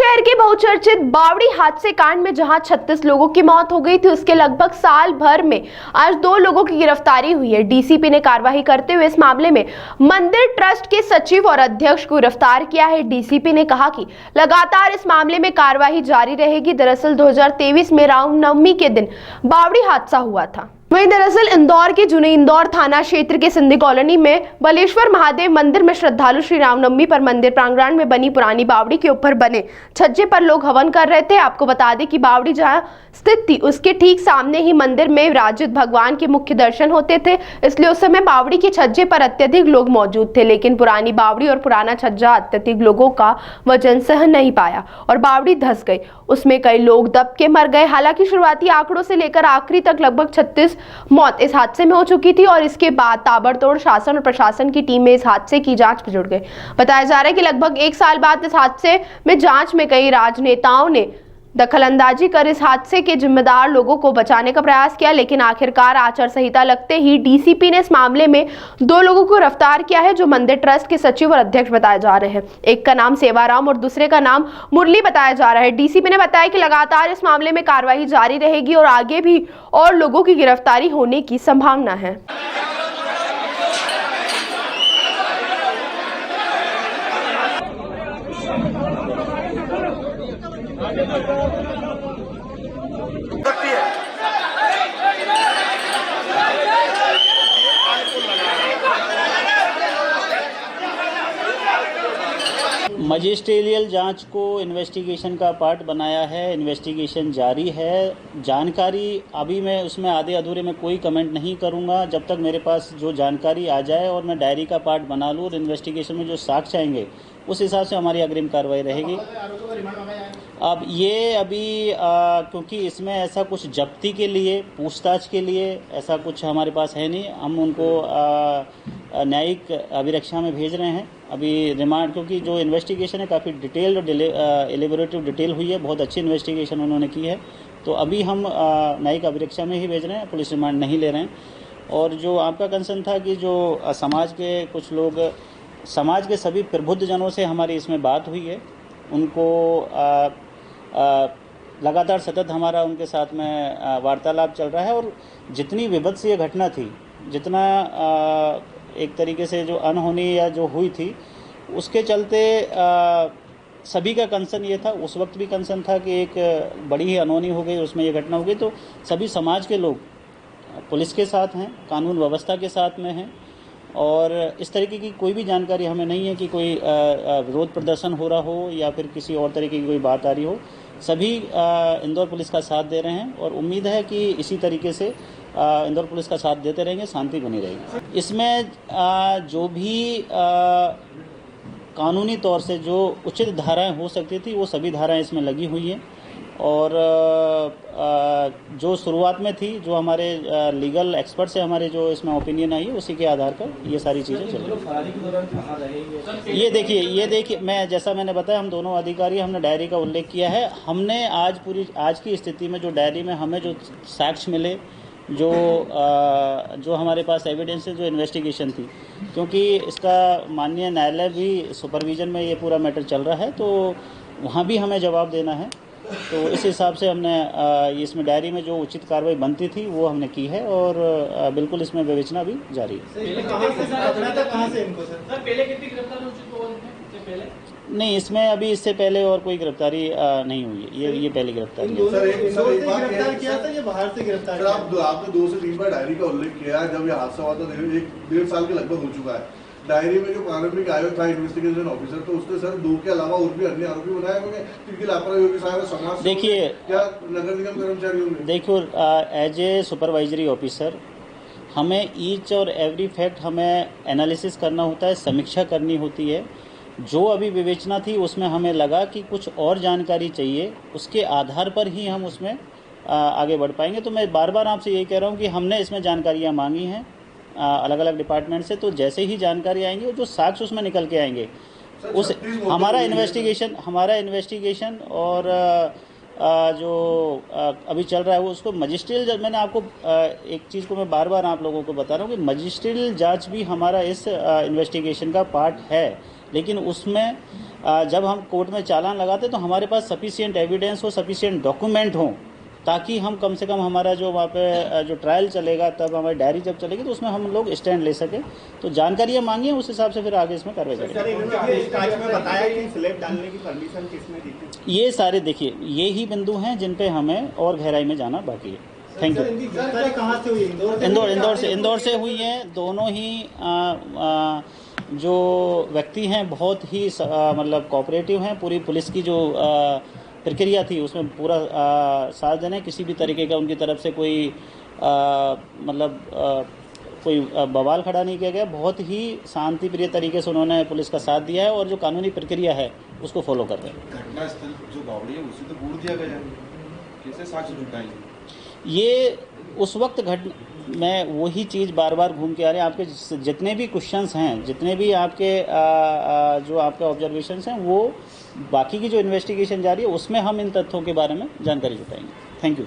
शहर के बहुचर्चित बावड़ी हादसे कांड में जहां 36 लोगों की मौत हो गई थी, उसके लगभग साल भर में आज 2 लोगों की गिरफ्तारी हुई है। डीसीपी ने कार्रवाई करते हुए इस मामले में मंदिर ट्रस्ट के सचिव और अध्यक्ष को गिरफ्तार किया है। डीसीपी ने कहा कि लगातार इस मामले में कार्रवाई जारी रहेगी। दरअसल 2023 में रामनवमी के दिन बावड़ी हादसा हुआ था। वहीं दरअसल इंदौर के जुने इंदौर थाना क्षेत्र के सिंधी कॉलोनी में बलेश्वर महादेव मंदिर में श्रद्धालु श्री रामनवमी पर मंदिर प्रांगण में बनी पुरानी बावड़ी के ऊपर बने छज्जे पर लोग हवन कर रहे थे। आपको बता दें कि बावड़ी जहां स्थित थी उसके ठीक सामने ही मंदिर में विराजित भगवान के मुख्य दर्शन होते थे, इसलिए उस समय बावड़ी के छज्जे पर अत्यधिक लोग मौजूद थे। लेकिन पुरानी बावड़ी और पुराना छज्जा अत्यधिक लोगों का वजन सह नहीं पाया और बावड़ी धंस गई। उसमें कई लोग दब के मर गए। हालांकि शुरुआती आंकड़ों से लेकर आखिरी तक लगभग 36 मौत इस हादसे में हो चुकी थी और इसके बाद ताबड़तोड़ शासन और प्रशासन की टीमें इस हादसे की जांच में जुट गई। बताया जा रहा है कि लगभग 1 साल बाद इस हादसे में जांच में कई राजनेताओं ने दखलंदाजी कर इस हादसे के जिम्मेदार लोगों को बचाने का प्रयास किया, लेकिन आखिरकार आचार संहिता लगते ही डीसीपी ने इस मामले में 2 लोगों को गिरफ्तार किया है, जो मंदिर ट्रस्ट के सचिव और अध्यक्ष बताए जा रहे हैं। एक का नाम सेवाराम और दूसरे का नाम मुरली बताया जा रहा है। डीसीपी ने बताया कि लगातार इस मामले में कार्रवाई जारी रहेगी और आगे भी और लोगों की गिरफ्तारी होने की संभावना है। मजिस्ट्रियल जांच को इन्वेस्टिगेशन का पार्ट बनाया है। इन्वेस्टिगेशन जारी है। जानकारी अभी मैं उसमें आधे अधूरे में कोई कमेंट नहीं करूंगा जब तक मेरे पास जो जानकारी आ जाए और मैं डायरी का पार्ट बना लूँ और इन्वेस्टिगेशन में जो साक्ष्य आएंगे उस हिसाब से हमारी अग्रिम कार्रवाई रहेगी। अब ये अभी क्योंकि इसमें ऐसा कुछ जब्ती के लिए, पूछताछ के लिए ऐसा कुछ हमारे पास है नहीं। हम उनको न्यायिक अभिरक्षा में भेज रहे हैं अभी रिमांड, क्योंकि जो इन्वेस्टिगेशन है काफ़ी डिटेल्ड और एलिबोरेटिव डिटेल हुई है। बहुत अच्छी इन्वेस्टिगेशन उन्होंने की है, तो अभी हम न्यायिक अभिरक्षा में ही भेज रहे हैं, पुलिस रिमांड नहीं ले रहे हैं। और जो आपका कंसर्न था कि जो समाज के कुछ लोग, समाज के सभी प्रबुद्ध जनों से हमारी इसमें बात हुई है, उनको लगातार सतत हमारा उनके साथ में वार्तालाप चल रहा है। और जितनी विभत्स ये घटना थी, जितना एक तरीके से जो अनहोनी या जो हुई थी, उसके चलते सभी का कंसर्न ये था, उस वक्त भी कंसर्न था कि एक बड़ी ही अनहोनी हो गई, उसमें ये घटना हो गई। तो सभी समाज के लोग पुलिस के साथ हैं, कानून व्यवस्था के साथ में हैं और इस तरीके की कोई भी जानकारी हमें नहीं है कि कोई विरोध प्रदर्शन हो रहा हो या फिर किसी और तरीके की कोई बात आ रही हो। सभी इंदौर पुलिस का साथ दे रहे हैं और उम्मीद है कि इसी तरीके से इंदौर पुलिस का साथ देते रहेंगे, शांति बनी रहेगी। इसमें जो भी कानूनी तौर से जो उचित धाराएं हो सकती थी वो सभी धाराएं इसमें लगी हुई हैं और जो शुरुआत में थी, जो हमारे लीगल एक्सपर्ट से हमारे जो इसमें ओपिनियन आई है, उसी के आधार पर ये सारी चीज़ें चल रही हैं। ये देखिए मैं जैसा मैंने बताया, हम दोनों अधिकारी, हमने डायरी का उल्लेख किया है। हमने आज की स्थिति में जो डायरी में हमें जो साक्ष्य मिले, जो हमारे पास एविडेंस है, जो इन्वेस्टिगेशन थी, क्योंकि इसका माननीय न्यायालय भी सुपरविजन में ये पूरा मैटर चल रहा है, तो वहाँ भी हमें जवाब देना है। तो इस हिसाब से हमने इसमें डायरी में जो उचित कार्रवाई बनती थी वो हमने की है और बिल्कुल इसमें विवेचना भी जारी है। नहीं, इसमें अभी इससे पहले और कोई गिरफ्तारी नहीं हुई है। ये पहली गिरफ्तारी है। आपने 2 से 3 बार डायरी का उल्लेख किया है। जब ये हादसा हुआ था 1.5 साल के लगभग हो चुका है। डायरी में जो प्रारंभिक आयोग था इन्वेस्टिगेशन ऑफिसर, तो उसने सर 2 के अलावा और भी अन्य आरोपी बनाए होंगे जिनकी लापरवाही होगी शायद समाज। देखिए क्या नगर निगम कर्मचारी होंगे। देखियो, एज ए सुपरवाइजरी ऑफिसर हमें ईच और एवरी फैक्ट हमें एनालिसिस करना होता है, समीक्षा करनी होती है। जो अभी विवेचना थी उसमें हमें लगा कि कुछ और जानकारी चाहिए, उसके आधार पर ही हम उसमें आगे बढ़ पाएंगे। तो मैं बार बार आपसे यही कह रहा हूँ कि हमने इसमें जानकारियाँ मांगी हैं अलग अलग डिपार्टमेंट से, तो जैसे ही जानकारी आएंगी, जो साक्ष्य उसमें निकल के आएंगे, उस हमारा इन्वेस्टिगेशन और जो अभी चल रहा है वो उसको मजिस्ट्रियल, मैंने आपको एक चीज़ को मैं बार बार आप लोगों को बता रहा हूँ कि मजिस्ट्रियल जांच भी हमारा इस इन्वेस्टिगेशन का पार्ट है, लेकिन उसमें जब हम कोर्ट में चालान लगाते तो हमारे पास सफिशिएंट एविडेंस हो, सफिशिएंट डॉक्यूमेंट हो, ताकि हम कम से कम हमारा जो वहाँ पे जो ट्रायल चलेगा, तब हमारी डायरी जब चलेगी तो उसमें हम लोग स्टैंड ले सकें। तो जानकारियाँ मांगिए, उस हिसाब से फिर आगे इसमें कार्रवाई करेंगे। में बताया कि स्लैब डालने की परमिशन किसने दी थी? ये सारे देखिए, ये ही बिंदु हैं जिन पे हमें और गहराई में जाना बाकी है। Thank you. कहाँ से हुई? इंदौर से हुई है। दोनों ही जो व्यक्ति हैं बहुत ही मतलब कोऑपरेटिव हैं। पूरी पुलिस की जो प्रक्रिया थी उसमें पूरा साथ देने, किसी भी तरीके का उनकी तरफ से कोई मतलब कोई बवाल खड़ा नहीं किया गया। बहुत ही शांति प्रिय तरीके से उन्होंने पुलिस का साथ दिया है और जो कानूनी प्रक्रिया है उसको फॉलो कर रहे हैं। घटनास्थल जो बावड़ी है उसे तो बूढ़ दिया गया है, कैसे साक्ष्य जुटाएंगे? ये उस वक्त मैं वही चीज़ बार बार घूम के आ रहे हैं। आपके जितने भी क्वेश्चंस हैं, जितने भी आपके जो आपके ऑब्जर्वेशंस हैं, वो बाकी की जो इन्वेस्टिगेशन जारी है उसमें हम इन तथ्यों के बारे में जानकारी जुटाएंगे। Thank you.